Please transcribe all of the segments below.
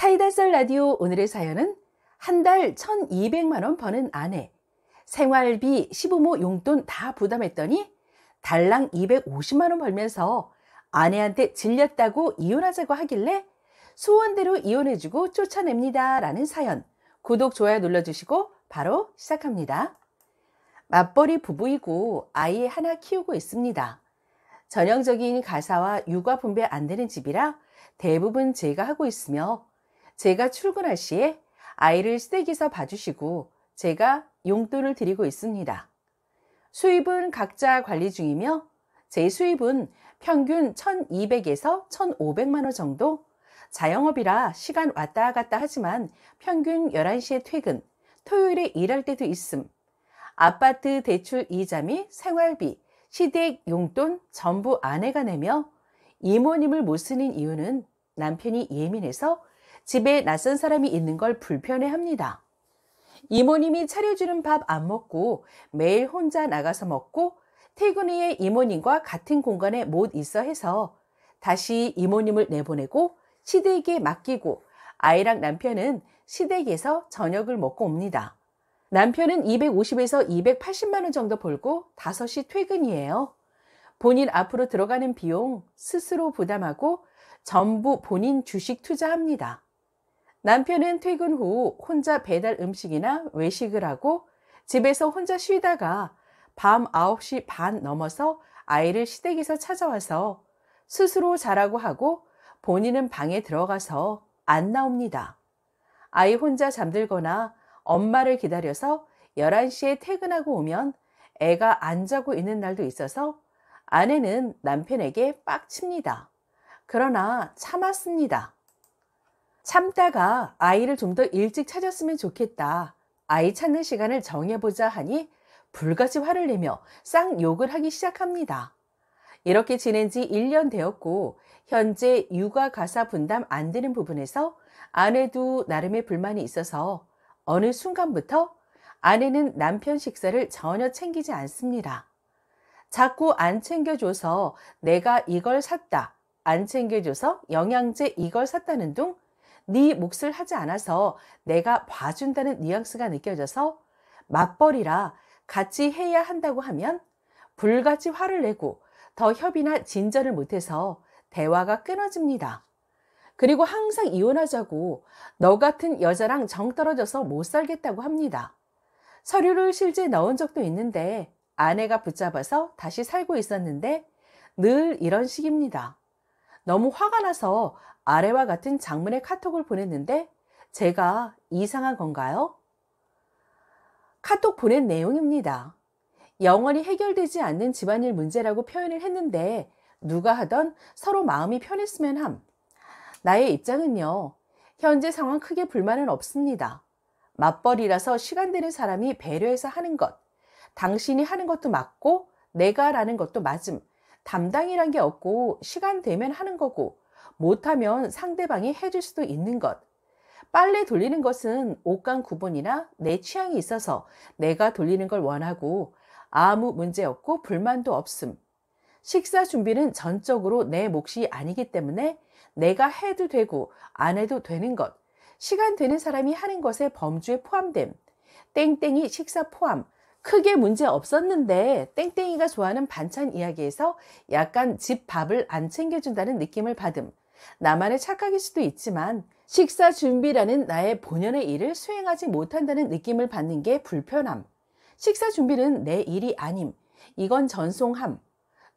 사이다 썰 라디오 오늘의 사연은 한 달 1,200만 원 버는 아내. 생활비, 시부모 용돈 다 부담했더니 달랑 250만 원 벌면서 아내한테 질렸다고 이혼하자고 하길래 소원대로 이혼해주고 쫓아냅니다. 라는 사연. 구독, 좋아요 눌러주시고 바로 시작합니다. 맞벌이 부부이고 아이 하나 키우고 있습니다. 전형적인 가사와 육아 분배 안 되는 집이라 대부분 제가 하고 있으며 제가 출근할 시에 아이를 시댁에서 봐주시고 제가 용돈을 드리고 있습니다. 수입은 각자 관리 중이며 제 수입은 평균 1,200에서 1,500만 원 정도, 자영업이라 시간 왔다 갔다 하지만 평균 11시에 퇴근, 토요일에 일할 때도 있음. 아파트 대출 이자 및 생활비, 시댁 용돈 전부 아내가 내며 이모님을 못 쓰는 이유는 남편이 예민해서 집에 낯선 사람이 있는 걸 불편해합니다. 이모님이 차려주는 밥 안 먹고 매일 혼자 나가서 먹고 퇴근 후에 이모님과 같은 공간에 못 있어 해서 다시 이모님을 내보내고 시댁에 맡기고 아이랑 남편은 시댁에서 저녁을 먹고 옵니다. 남편은 250에서 280만 원 정도 벌고 5시 퇴근이에요. 본인 앞으로 들어가는 비용 스스로 부담하고 전부 본인 주식 투자합니다. 남편은 퇴근 후 혼자 배달 음식이나 외식을 하고 집에서 혼자 쉬다가 밤 9시 반 넘어서 아이를 시댁에서 찾아와서 스스로 자라고 하고 본인은 방에 들어가서 안 나옵니다. 아이 혼자 잠들거나 엄마를 기다려서 11시에 퇴근하고 오면 애가 안 자고 있는 날도 있어서 아내는 남편에게 빡칩니다. 그러나 참았습니다. 참다가 아이를 좀 더 일찍 찾았으면 좋겠다. 아이 찾는 시간을 정해보자 하니 불같이 화를 내며 쌍욕을 하기 시작합니다. 이렇게 지낸 지 1년 되었고 현재 육아 가사 분담 안 되는 부분에서 아내도 나름의 불만이 있어서 어느 순간부터 아내는 남편 식사를 전혀 챙기지 않습니다. 자꾸 안 챙겨줘서 내가 이걸 샀다, 안 챙겨줘서 영양제 이걸 샀다는 둥 네 몫을 하지 않아서 내가 봐준다는 뉘앙스가 느껴져서 맞벌이라 같이 해야 한다고 하면 불같이 화를 내고 더 협의나 진전을 못해서 대화가 끊어집니다. 그리고 항상 이혼하자고 너 같은 여자랑 정 떨어져서 못 살겠다고 합니다. 서류를 실제 넣은 적도 있는데 아내가 붙잡아서 다시 살고 있었는데 늘 이런 식입니다. 너무 화가 나서 아래와 같은 장문의 카톡을 보냈는데 제가 이상한 건가요? 카톡 보낸 내용입니다. 영원히 해결되지 않는 집안일 문제라고 표현을 했는데 누가 하던 서로 마음이 편했으면 함. 나의 입장은요. 현재 상황 크게 불만은 없습니다. 맞벌이라서 시간 되는 사람이 배려해서 하는 것. 당신이 하는 것도 맞고 내가 라는 것도 맞음. 담당이란 게 없고 시간 되면 하는 거고 못하면 상대방이 해줄 수도 있는 것. 빨래 돌리는 것은 옷감 구분이나 내 취향이 있어서 내가 돌리는 걸 원하고 아무 문제 없고 불만도 없음. 식사 준비는 전적으로 내 몫이 아니기 때문에 내가 해도 되고 안 해도 되는 것. 시간 되는 사람이 하는 것에 범주에 포함됨. 땡땡이 식사 포함. 크게 문제 없었는데 땡땡이가 좋아하는 반찬 이야기에서 약간 집 밥을 안 챙겨준다는 느낌을 받음. 나만의 착각일 수도 있지만 식사 준비라는 나의 본연의 일을 수행하지 못한다는 느낌을 받는 게 불편함. 식사 준비는 내 일이 아님. 이건 전송함.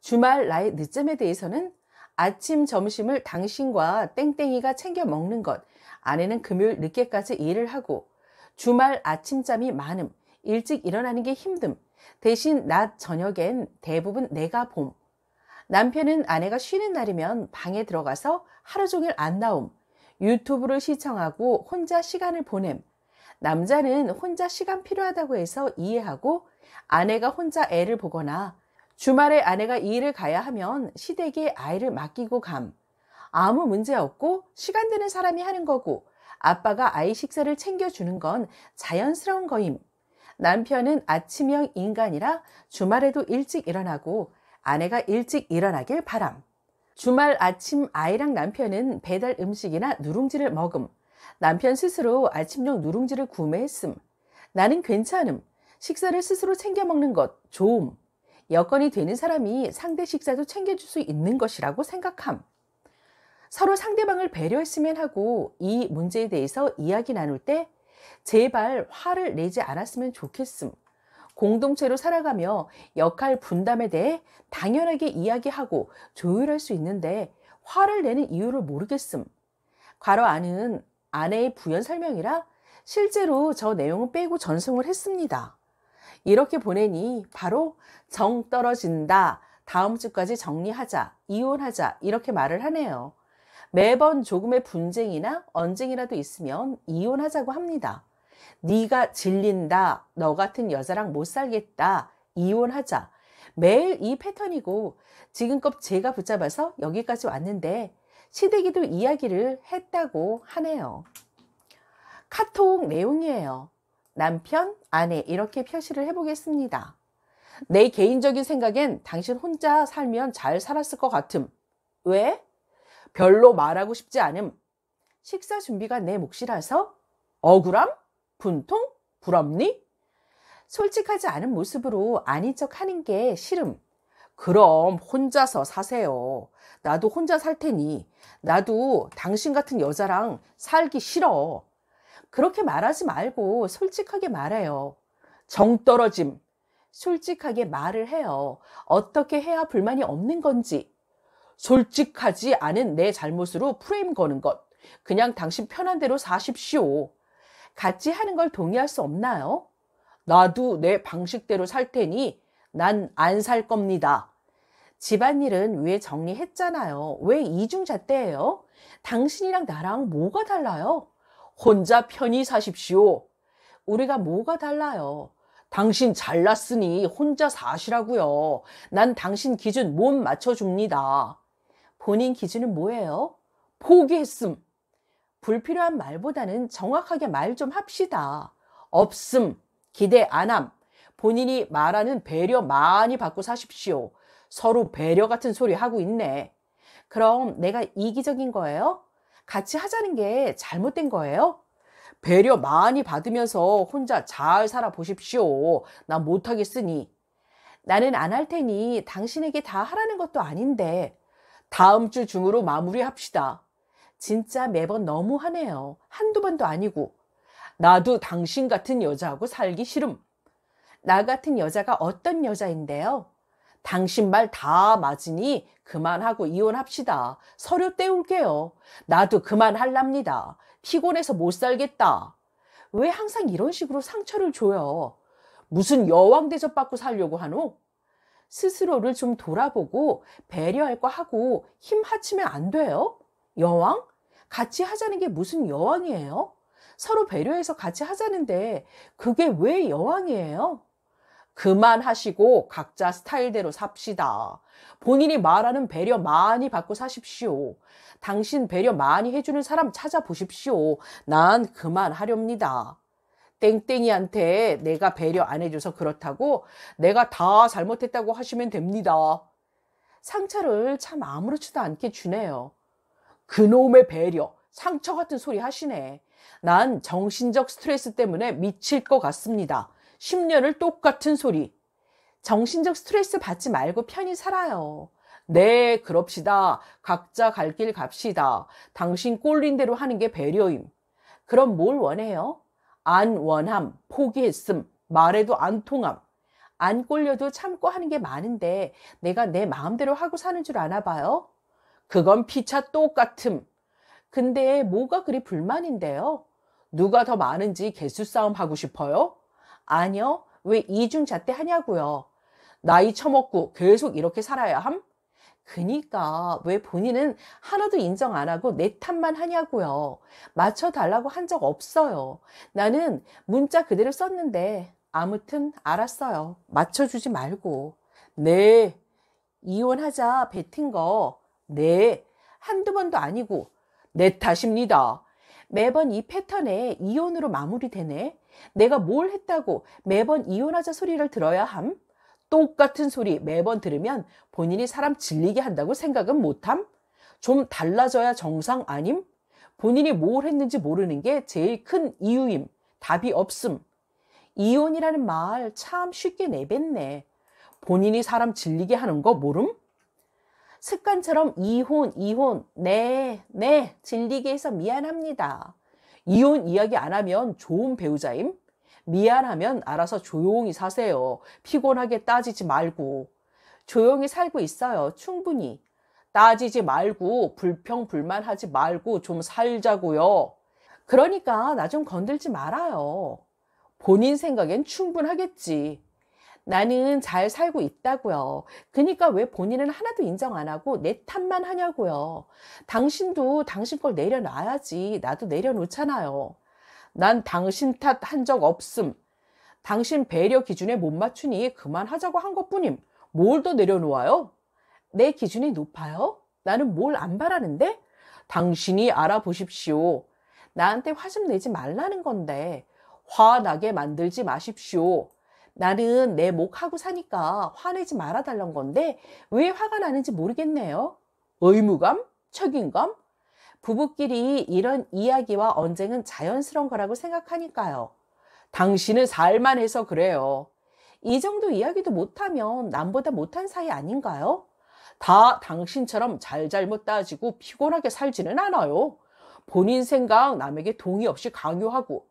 주말 나의 늦잠에 대해서는 아침 점심을 당신과 땡땡이가 챙겨 먹는 것. 아내는 금요일 늦게까지 일을 하고 주말 아침잠이 많음. 일찍 일어나는 게 힘듦. 대신 낮 저녁엔 대부분 내가 봄. 남편은 아내가 쉬는 날이면 방에 들어가서 하루 종일 안 나옴. 유튜브를 시청하고 혼자 시간을 보냄. 남자는 혼자 시간 필요하다고 해서 이해하고 아내가 혼자 애를 보거나 주말에 아내가 일을 가야 하면 시댁에 아이를 맡기고 감. 아무 문제 없고 시간 되는 사람이 하는 거고 아빠가 아이 식사를 챙겨주는 건 자연스러운 거임. 남편은 아침형 인간이라 주말에도 일찍 일어나고 아내가 일찍 일어나길 바람. 주말 아침 아이랑 남편은 배달 음식이나 누룽지를 먹음. 남편 스스로 아침용 누룽지를 구매했음. 나는 괜찮음. 식사를 스스로 챙겨 먹는 것 좋음. 여건이 되는 사람이 상대 식사도 챙겨줄 수 있는 것이라고 생각함. 서로 상대방을 배려했으면 하고 이 문제에 대해서 이야기 나눌 때 제발 화를 내지 않았으면 좋겠음. 공동체로 살아가며 역할 분담에 대해 당연하게 이야기하고 조율할 수 있는데 화를 내는 이유를 모르겠음. 괄호 안은 아내의 부연 설명이라 실제로 저 내용은 빼고 전송을 했습니다. 이렇게 보내니 바로 정 떨어진다. 다음 주까지 정리하자. 이혼하자. 이렇게 말을 하네요. 매번 조금의 분쟁이나 언쟁이라도 있으면 이혼하자고 합니다. 네가 질린다. 너 같은 여자랑 못 살겠다. 이혼하자. 매일 이 패턴이고 지금껏 제가 붙잡아서 여기까지 왔는데 시댁이도 이야기를 했다고 하네요. 카톡 내용이에요. 남편, 아내 이렇게 표시를 해보겠습니다. 내 개인적인 생각엔 당신 혼자 살면 잘 살았을 것 같음. 왜? 별로 말하고 싶지 않음. 식사 준비가 내 몫이라서? 억울함? 분통? 부럽니? 솔직하지 않은 모습으로 아닌 척 하는 게 싫음. 그럼 혼자서 사세요. 나도 혼자 살 테니. 나도 당신 같은 여자랑 살기 싫어. 그렇게 말하지 말고 솔직하게 말해요. 정 떨어짐. 솔직하게 말을 해요. 어떻게 해야 불만이 없는 건지. 솔직하지 않은 내 잘못으로 프레임 거는 것. 그냥 당신 편한 대로 사십시오. 같이 하는 걸 동의할 수 없나요? 나도 내 방식대로 살 테니 난 안 살 겁니다. 집안일은 왜 정리했잖아요. 왜 이중잣대예요? 당신이랑 나랑 뭐가 달라요? 혼자 편히 사십시오. 우리가 뭐가 달라요? 당신 잘났으니 혼자 사시라고요. 난 당신 기준 못 맞춰줍니다. 본인 기준은 뭐예요? 포기했음. 불필요한 말보다는 정확하게 말 좀 합시다. 없음, 기대 안함. 본인이 말하는 배려 많이 받고 사십시오. 서로 배려 같은 소리 하고 있네. 그럼 내가 이기적인 거예요? 같이 하자는 게 잘못된 거예요? 배려 많이 받으면서 혼자 잘 살아보십시오. 나 못하겠으니. 나는 안 할 테니 당신에게 다 하라는 것도 아닌데 다음 주 중으로 마무리합시다. 진짜 매번 너무하네요. 한두 번도 아니고. 나도 당신 같은 여자하고 살기 싫음. 나 같은 여자가 어떤 여자인데요? 당신 말 다 맞으니 그만하고 이혼합시다. 서류 떼울게요. 나도 그만할랍니다. 피곤해서 못 살겠다. 왜 항상 이런 식으로 상처를 줘요? 무슨 여왕 대접받고 살려고 하노? 스스로를 좀 돌아보고 배려할 거 하고 힘 합치면 안 돼요? 여왕? 같이 하자는 게 무슨 여왕이에요? 서로 배려해서 같이 하자는데 그게 왜 여왕이에요? 그만하시고 각자 스타일대로 삽시다. 본인이 말하는 배려 많이 받고 사십시오. 당신 배려 많이 해주는 사람 찾아보십시오. 난 그만하렵니다. 땡땡이한테 내가 배려 안 해줘서 그렇다고 내가 다 잘못했다고 하시면 됩니다. 상처를 참 아무렇지도 않게 주네요. 그놈의 배려, 상처 같은 소리 하시네. 난 정신적 스트레스 때문에 미칠 것 같습니다. 10년을 똑같은 소리. 정신적 스트레스 받지 말고 편히 살아요. 네, 그럽시다. 각자 갈 길 갑시다. 당신 꼴린 대로 하는 게 배려임. 그럼 뭘 원해요? 안 원함, 포기했음, 말해도 안 통함. 안 꼴려도 참고 하는 게 많은데 내가 내 마음대로 하고 사는 줄 아나 봐요? 그건 피차 똑같음. 근데 뭐가 그리 불만인데요? 누가 더 많은지 개수 싸움 하고 싶어요? 아니요. 왜 이중잣대 하냐고요. 나이 처먹고 계속 이렇게 살아야 함? 그니까 왜 본인은 하나도 인정 안 하고 내 탓만 하냐고요. 맞춰달라고 한 적 없어요. 나는 문자 그대로 썼는데 아무튼 알았어요. 맞춰주지 말고. 네, 이혼하자 뱉은 거 네, 한두 번도 아니고 내 탓입니다. 매번 이 패턴에 이혼으로 마무리되네. 내가 뭘 했다고 매번 이혼하자 소리를 들어야 함? 똑같은 소리 매번 들으면 본인이 사람 질리게 한다고 생각은 못함? 좀 달라져야 정상 아님? 본인이 뭘 했는지 모르는 게 제일 큰 이유임. 답이 없음. 이혼이라는 말 참 쉽게 내뱉네. 본인이 사람 질리게 하는 거 모름? 습관처럼 이혼, 네, 질리게 해서 미안합니다. 이혼 이야기 안 하면 좋은 배우자임? 미안하면 알아서 조용히 사세요. 피곤하게 따지지 말고. 조용히 살고 있어요. 충분히. 따지지 말고 불평불만하지 말고 좀 살자고요. 그러니까 나 좀 건들지 말아요. 본인 생각엔 충분하겠지. 나는 잘 살고 있다고요. 그러니까 왜 본인은 하나도 인정 안 하고 내 탓만 하냐고요. 당신도 당신 걸 내려놔야지. 나도 내려놓잖아요. 난 당신 탓 한 적 없음. 당신 배려 기준에 못 맞추니 그만하자고 한 것뿐임. 뭘 더 내려놓아요? 내 기준이 높아요? 나는 뭘 안 바라는데? 당신이 알아보십시오. 나한테 화 좀 내지 말라는 건데 화나게 만들지 마십시오. 나는 내 목 하고 사니까 화내지 말아달란 건데 왜 화가 나는지 모르겠네요. 의무감? 책임감? 부부끼리 이런 이야기와 언쟁은 자연스러운 거라고 생각하니까요. 당신은 살만해서 그래요. 이 정도 이야기도 못하면 남보다 못한 사이 아닌가요? 다 당신처럼 잘잘못 따지고 피곤하게 살지는 않아요. 본인 생각 남에게 동의 없이 강요하고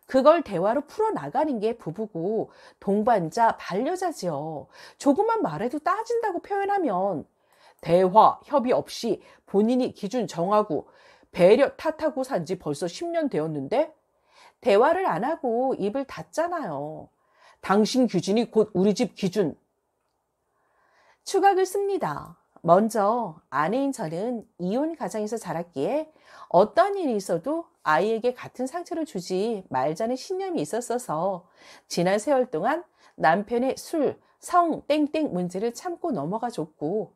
그걸 대화로 풀어나가는 게 부부고 동반자, 반려자지요. 조금만 말해도 따진다고 표현하면 대화, 협의 없이 본인이 기준 정하고 배려 탓하고 산 지 벌써 10년 되었는데 대화를 안 하고 입을 닫잖아요. 당신 기준이 곧 우리 집 기준. 추각을 씁니다. 먼저 아내인 저는 이혼 가정에서 자랐기에 어떤 일이 있어도 아이에게 같은 상처를 주지 말자는 신념이 있었어서 지난 세월 동안 남편의 술, 성, 땡땡 문제를 참고 넘어가 줬고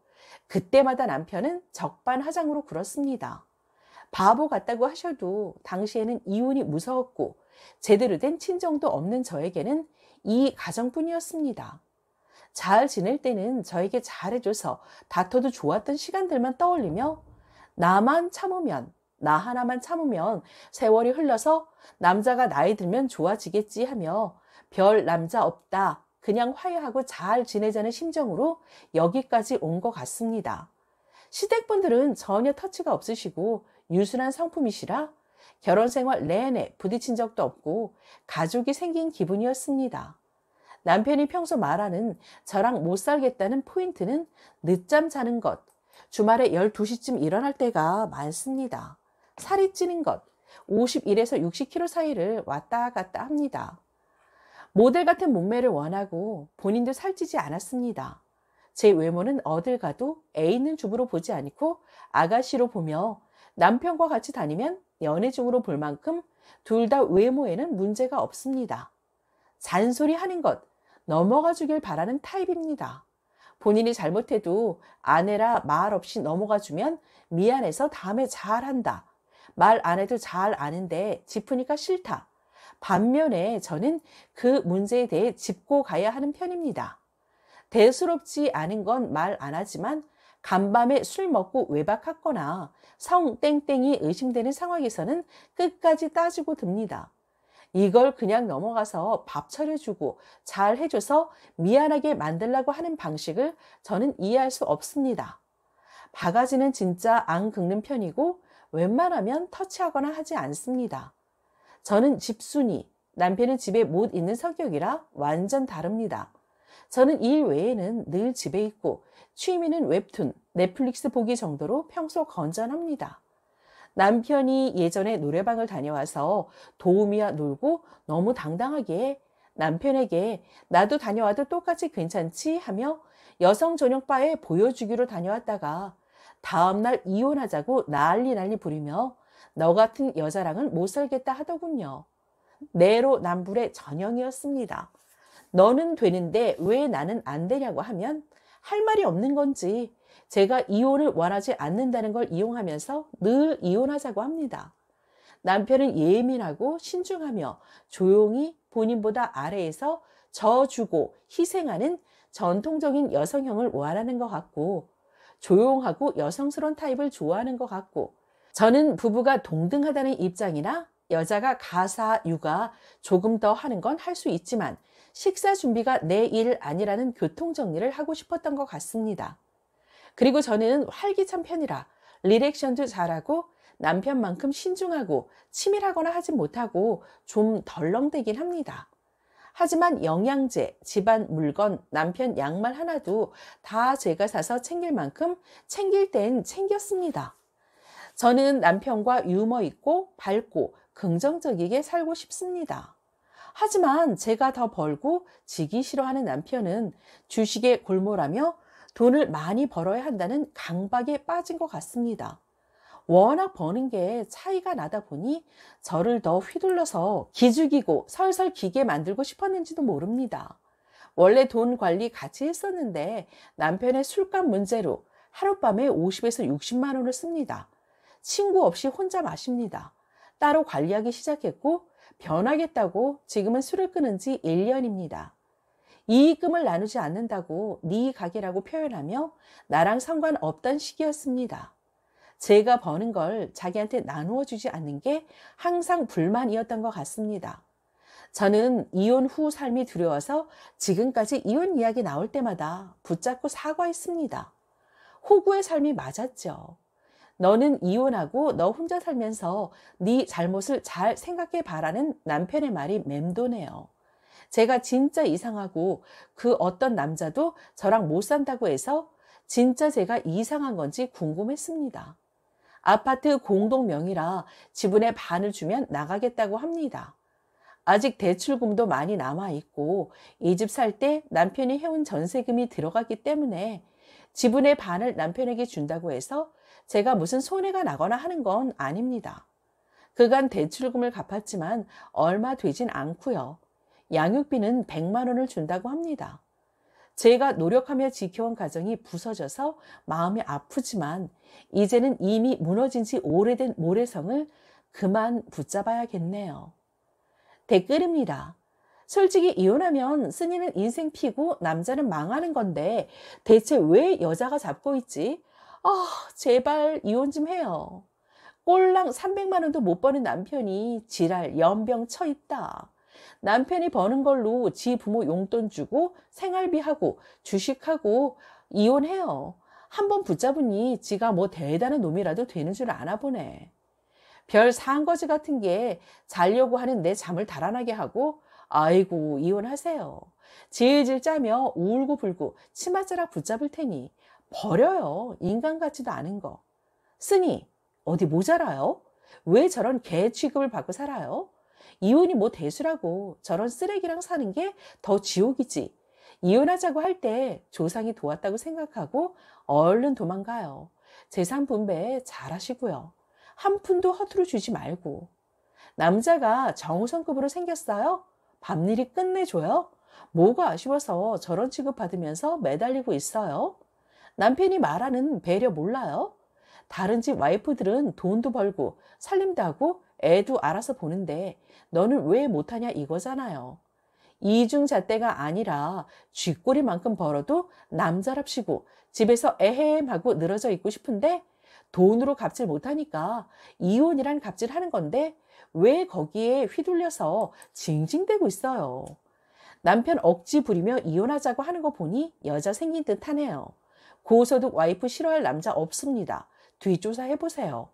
그때마다 남편은 적반하장으로 굴었습니다. 바보 같다고 하셔도 당시에는 이혼이 무서웠고 제대로 된 친정도 없는 저에게는 이 가정뿐이었습니다. 잘 지낼 때는 저에게 잘해줘서 다퉈도 좋았던 시간들만 떠올리며 나만 참으면 나 하나만 참으면 세월이 흘러서 남자가 나이 들면 좋아지겠지 하며 별 남자 없다 그냥 화해하고 잘 지내자는 심정으로 여기까지 온 것 같습니다. 시댁분들은 전혀 터치가 없으시고 유순한 성품이시라 결혼 생활 내내 부딪힌 적도 없고 가족이 생긴 기분이었습니다. 남편이 평소 말하는 저랑 못 살겠다는 포인트는 늦잠 자는 것, 주말에 12시쯤 일어날 때가 많습니다. 살이 찌는 것, 51에서 60kg 사이를 왔다 갔다 합니다. 모델 같은 몸매를 원하고 본인도 살찌지 않았습니다. 제 외모는 어딜 가도 애 있는 주부로 보지 않고 아가씨로 보며 남편과 같이 다니면 연애 중으로 볼 만큼 둘 다 외모에는 문제가 없습니다. 잔소리하는 것, 넘어가 주길 바라는 타입입니다. 본인이 잘못해도 아내라 말 없이 넘어가 주면 미안해서 다음에 잘한다. 말 안 해도 잘 아는데 짚으니까 싫다. 반면에 저는 그 문제에 대해 짚고 가야 하는 편입니다. 대수롭지 않은 건 말 안 하지만 간밤에 술 먹고 외박하거나 성 땡땡이 의심되는 상황에서는 끝까지 따지고 듭니다. 이걸 그냥 넘어가서 밥 차려주고 잘 해줘서 미안하게 만들려고 하는 방식을 저는 이해할 수 없습니다. 바가지는 진짜 안 긁는 편이고 웬만하면 터치하거나 하지 않습니다. 저는 집순이, 남편은 집에 못 있는 성격이라 완전 다릅니다. 저는 일 외에는 늘 집에 있고 취미는 웹툰, 넷플릭스 보기 정도로 평소 건전합니다. 남편이 예전에 노래방을 다녀와서 도우미와 놀고 너무 당당하게 남편에게 나도 다녀와도 똑같이 괜찮지 하며 여성 전용 바에 보여주기로 다녀왔다가 다음날 이혼하자고 난리 부리며 너 같은 여자랑은 못 살겠다 하더군요. 내로남불의 전형이었습니다. 너는 되는데 왜 나는 안 되냐고 하면 할 말이 없는 건지 제가 이혼을 원하지 않는다는 걸 이용하면서 늘 이혼하자고 합니다. 남편은 예민하고 신중하며 조용히 본인보다 아래에서 져주고 희생하는 전통적인 여성형을 원하는 것 같고 조용하고 여성스러운 타입을 좋아하는 것 같고 저는 부부가 동등하다는 입장이나 여자가 가사, 육아 조금 더 하는 건 할 수 있지만 식사 준비가 내 일 아니라는 교통 정리를 하고 싶었던 것 같습니다. 그리고 저는 활기찬 편이라 리액션도 잘하고 남편만큼 신중하고 치밀하거나 하진 못하고 좀 덜렁대긴 합니다. 하지만 영양제, 집안 물건, 남편 양말 하나도 다 제가 사서 챙길 만큼 챙길 땐 챙겼습니다. 저는 남편과 유머 있고 밝고 긍정적이게 살고 싶습니다. 하지만 제가 더 벌고 지기 싫어하는 남편은 주식에 골몰하며 돈을 많이 벌어야 한다는 강박에 빠진 것 같습니다. 워낙 버는 게 차이가 나다 보니 저를 더 휘둘러서 기죽이고 설설 기게 만들고 싶었는지도 모릅니다. 원래 돈 관리 같이 했었는데 남편의 술값 문제로 하룻밤에 50에서 60만 원을 씁니다. 친구 없이 혼자 마십니다. 따로 관리하기 시작했고 변하겠다고 지금은 술을 끊은 지 1년입니다. 이익금을 나누지 않는다고 네 가게라고 표현하며 나랑 상관없던 시기였습니다. 제가 버는 걸 자기한테 나누어 주지 않는 게 항상 불만이었던 것 같습니다. 저는 이혼 후 삶이 두려워서 지금까지 이혼 이야기 나올 때마다 붙잡고 사과했습니다. 호구의 삶이 맞았죠. 너는 이혼하고 너 혼자 살면서 네 잘못을 잘 생각해 봐라는 남편의 말이 맴도네요. 제가 진짜 이상하고 그 어떤 남자도 저랑 못 산다고 해서 진짜 제가 이상한 건지 궁금했습니다. 아파트 공동 명의라 지분의 반을 주면 나가겠다고 합니다. 아직 대출금도 많이 남아있고 이 집 살 때 남편이 해온 전세금이 들어갔기 때문에 지분의 반을 남편에게 준다고 해서 제가 무슨 손해가 나거나 하는 건 아닙니다. 그간 대출금을 갚았지만 얼마 되진 않고요. 양육비는 100만 원을 준다고 합니다. 제가 노력하며 지켜온 가정이 부서져서 마음이 아프지만 이제는 이미 무너진 지 오래된 모래성을 그만 붙잡아야겠네요. 댓글입니다. 솔직히 이혼하면 쓴이는 인생 피고 남자는 망하는 건데 대체 왜 여자가 잡고 있지? 제발 이혼 좀 해요. 꼴랑 300만 원도 못 버는 남편이 지랄 연병 쳐 있다. 남편이 버는 걸로 지 부모 용돈 주고 생활비하고 주식하고 이혼해요. 한번 붙잡으니 지가 뭐 대단한 놈이라도 되는 줄 아나 보네. 별 상거지 같은 게 자려고 하는 내 잠을 달아나게 하고 아이고 이혼하세요. 질질 짜며 울고 불고 치맛자락 붙잡을 테니 버려요. 인간 같지도 않은 거. 쓰니 어디 모자라요? 왜 저런 개 취급을 받고 살아요? 이혼이 뭐 대수라고 저런 쓰레기랑 사는 게 더 지옥이지. 이혼하자고 할 때 조상이 도왔다고 생각하고 얼른 도망가요. 재산 분배 잘하시고요. 한 푼도 허투루 주지 말고. 남자가 정우성급으로 생겼어요? 밤일이 끝내줘요? 뭐가 아쉬워서 저런 취급받으면서 매달리고 있어요? 남편이 말하는 배려 몰라요? 다른 집 와이프들은 돈도 벌고 살림도 하고 애도 알아서 보는데 너는 왜 못하냐 이거잖아요. 이중잣대가 아니라 쥐꼬리만큼 벌어도 남자랍시고 집에서 에헴하고 늘어져 있고 싶은데 돈으로 갚질 못하니까 이혼이란 갑질하는 건데 왜 거기에 휘둘려서 징징대고 있어요. 남편 억지 부리며 이혼하자고 하는 거 보니 여자 생긴 듯 하네요. 고소득 와이프 싫어할 남자 없습니다. 뒷조사 해보세요.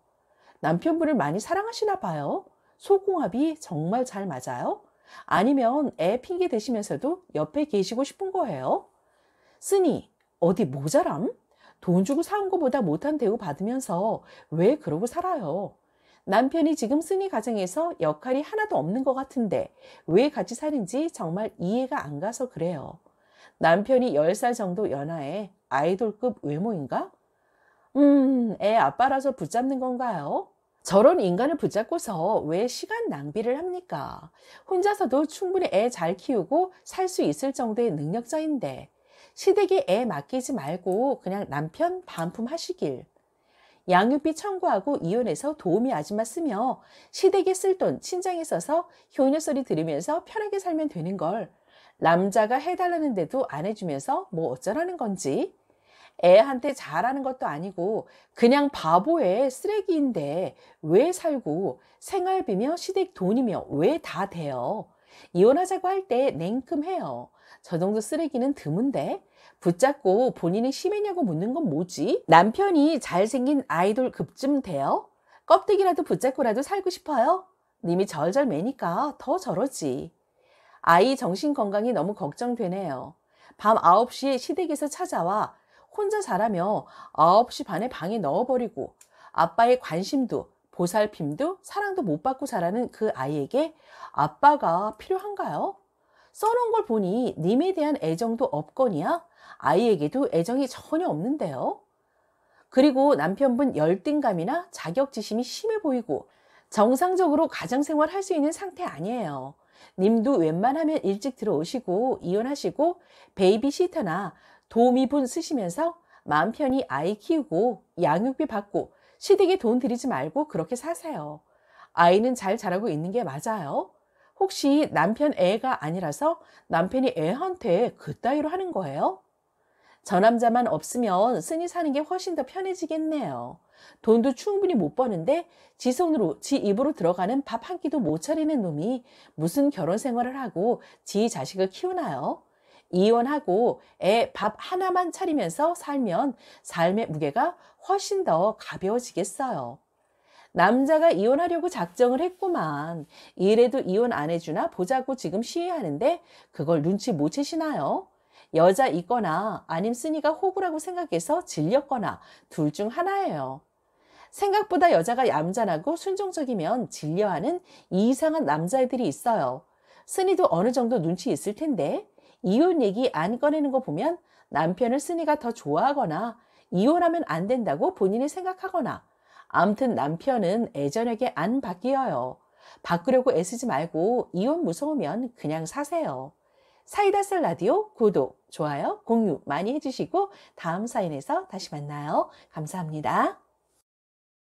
남편분을 많이 사랑하시나 봐요. 소궁합이 정말 잘 맞아요? 아니면 애 핑계 대시면서도 옆에 계시고 싶은 거예요? 쓰니 어디 모자람? 돈 주고 사온 것보다 못한 대우 받으면서 왜 그러고 살아요? 남편이 지금 쓰니 가정에서 역할이 하나도 없는 것 같은데 왜 같이 사는지 정말 이해가 안 가서 그래요. 남편이 10살 정도 연하에 아이돌급 외모인가? 애 아빠라서 붙잡는 건가요? 저런 인간을 붙잡고서 왜 시간 낭비를 합니까? 혼자서도 충분히 애 잘 키우고 살 수 있을 정도의 능력자인데 시댁에 애 맡기지 말고 그냥 남편 반품 하시길. 양육비 청구하고 이혼해서 도우미 아줌마 쓰며 시댁에 쓸 돈 친정에 써서 효녀 소리 들으면서 편하게 살면 되는 걸 남자가 해달라는데도 안 해주면서 뭐 어쩌라는 건지. 애한테 잘하는 것도 아니고 그냥 바보의 쓰레기인데 왜 살고 생활비며 시댁 돈이며 왜 다 돼요? 이혼하자고 할 때 냉큼해요. 저 정도 쓰레기는 드문데 붙잡고 본인이 심했냐고 묻는 건 뭐지? 남편이 잘생긴 아이돌 급쯤 돼요? 껍데기라도 붙잡고라도 살고 싶어요? 님이 절절 매니까 더 저러지. 아이 정신 건강이 너무 걱정되네요. 밤 9시에 시댁에서 찾아와 혼자 자라며 9시 반에 방에 넣어버리고 아빠의 관심도 보살핌도 사랑도 못 받고 자라는 그 아이에게 아빠가 필요한가요? 써놓은 걸 보니 님에 대한 애정도 없거니와 아이에게도 애정이 전혀 없는데요. 그리고 남편분 열등감이나 자격지심이 심해 보이고 정상적으로 가정생활 할 수 있는 상태 아니에요. 님도 웬만하면 일찍 들어오시고 이혼하시고 베이비시터나 도우미분 쓰시면서 마음 편히 아이 키우고 양육비 받고 시댁에 돈 들이지 말고 그렇게 사세요. 아이는 잘 자라고 있는 게 맞아요. 혹시 남편 애가 아니라서 남편이 애한테 그따위로 하는 거예요? 저 남자만 없으면 쓴이 사는 게 훨씬 더 편해지겠네요. 돈도 충분히 못 버는데 지 손으로 지 입으로 들어가는 밥 한 끼도 못 차리는 놈이 무슨 결혼 생활을 하고 지 자식을 키우나요? 이혼하고 애 밥 하나만 차리면서 살면 삶의 무게가 훨씬 더 가벼워지겠어요. 남자가 이혼하려고 작정을 했구만. 이래도 이혼 안 해주나 보자고 지금 시위하는데 그걸 눈치 못 채시나요? 여자 있거나 아님 쓰니가 호구라고 생각해서 질렸거나 둘 중 하나예요. 생각보다 여자가 얌전하고 순종적이면 질려하는 이상한 남자애들이 있어요. 쓰니도 어느 정도 눈치 있을 텐데 이혼 얘기 안 꺼내는 거 보면 남편을 쓰니가 더 좋아하거나 이혼하면 안 된다고 본인이 생각하거나 암튼 남편은 애전하게 안 바뀌어요. 바꾸려고 애쓰지 말고 이혼 무서우면 그냥 사세요. 사이다 썰 라디오 구독, 좋아요, 공유 많이 해주시고 다음 사연에서 다시 만나요. 감사합니다.